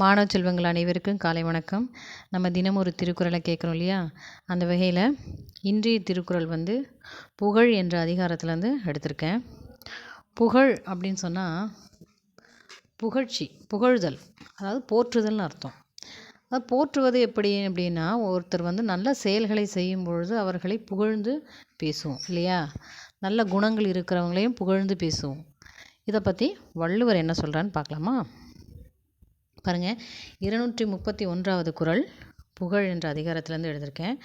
மாணவ செல்வங்கள் அனைவருக்கும் காலை வணக்கம். நம்ம தினம் ஒரு திருக்குறளை கேட்குறோம் இல்லையா? அந்த வகையில் இன்றைய திருக்குறள் புகழ் என்ற அதிகாரத்துலேருந்து எடுத்திருக்கேன். புகழ் அப்படின்னு சொன்னால் புகழ்ச்சி, புகழ்தல், அதாவது போற்றுதல்னு அர்த்தம். அது போற்றுவது எப்படி அப்படின்னா, ஒருத்தர் நல்ல செயல்களை செய்யும் பொழுது அவர்களை புகழ்ந்து பேசுவோம் இல்லையா? நல்ல குணங்கள் இருக்கிறவங்களையும் புகழ்ந்து பேசுவோம். இதை பற்றி வள்ளுவர் என்ன சொல்கிறான்னு பார்க்கலாமா? பாருங்கள், 231வது குறள் புகழ் என்ற அதிகாரத்திலேருந்து எழுதியிருக்கேன்.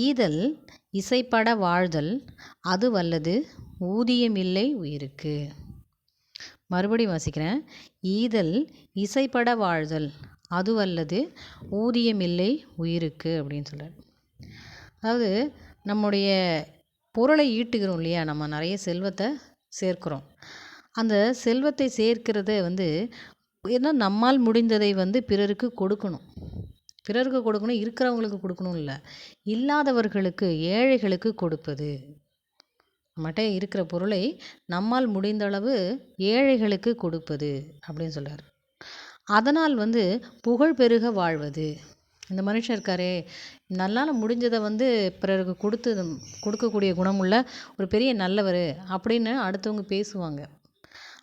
ஈதல் இசைப்பட வாழ்தல் அது வல்லது ஊதியமில்லை உயிருக்கு. மறுபடியும் வாசிக்கிறேன். ஈதல் இசைப்பட வாழ்தல் அது வல்லது ஊதியமில்லை உயிருக்கு அப்படின்னு சொல்கிறார். அதாவது நம்முடைய பொருளை ஈட்டுகிறோம் இல்லையா? நம்ம நிறைய செல்வத்தை சேர்க்கிறோம். அந்த செல்வத்தை சேர்க்கிறத ஏன்னா நம்மால் முடிந்ததை பிறருக்கு கொடுக்கணும். பிறருக்கு கொடுக்கணும், இருக்கிறவங்களுக்கு கொடுக்கணும் இல்லை, இல்லாதவர்களுக்கு, ஏழைகளுக்கு கொடுப்பது. நம்மகிட்ட இருக்கிற பொருளை நம்மால் முடிந்தளவு ஏழைகளுக்கு கொடுப்பது அப்படின்னு சொல்கிறார். அதனால் புகழ் பெருக வாழ்வது. இந்த மனுஷன் இருக்காரே, நல்லால் முடிஞ்சதை பிறருக்கு கொடுக்கக்கூடிய குணமுள்ள ஒரு பெரிய நல்லவர் அப்படின்னு அடுத்தவங்க பேசுவாங்க.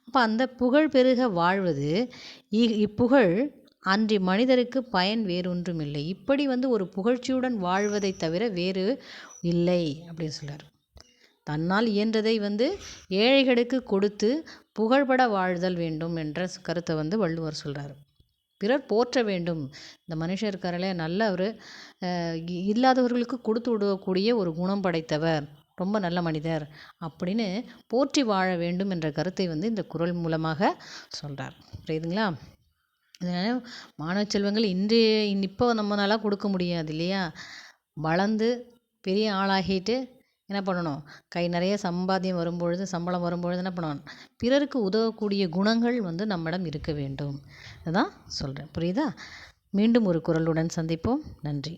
அப்போ அந்த புகழ் பெருக வாழ்வது, இப்புகழ் அன்றி மனிதருக்கு பயன் வேறொன்றும் இல்லை. இப்படி ஒரு புகழ்ச்சியுடன் வாழ்வதை தவிர வேறு இல்லை அப்படின்னு சொல்கிறார். தன்னால் இயன்றதை ஏழைகளுக்கு கொடுத்து புகழ்பட வாழ்தல் வேண்டும் என்ற கருத்தை வள்ளுவர் சொல்கிறார். பிறர் போற்ற வேண்டும். இந்த மனுஷர் இருக்காரே, நல்லவர், இல்லாதவர்களுக்கு கொடுத்து விடக்கூடிய ஒரு குணம் படைத்தவர், ரொம்ப நல்ல மனிதர் அப்படின்னு போற்றி வாழ வேண்டும் என்ற கருத்தை இந்த குறள் மூலமாக சொல்கிறார். புரியுதுங்களா? அதனால் மாணவ செல்வங்கள் இப்போ நம்மளால் கொடுக்க முடியாது இல்லையா? வளர்ந்து பெரிய ஆளாகிட்டு என்ன பண்ணணும்? கை நிறைய சம்பாத்தியம் வரும்பொழுது, சம்பளம் வரும்பொழுது என்ன பண்ணணும்? பிறருக்கு உதவக்கூடிய குணங்கள் நம்மிடம் இருக்க வேண்டும். இதுதான் சொல்கிறேன். புரியுதா? மீண்டும் ஒரு குறளுடன் சந்திப்போம். நன்றி.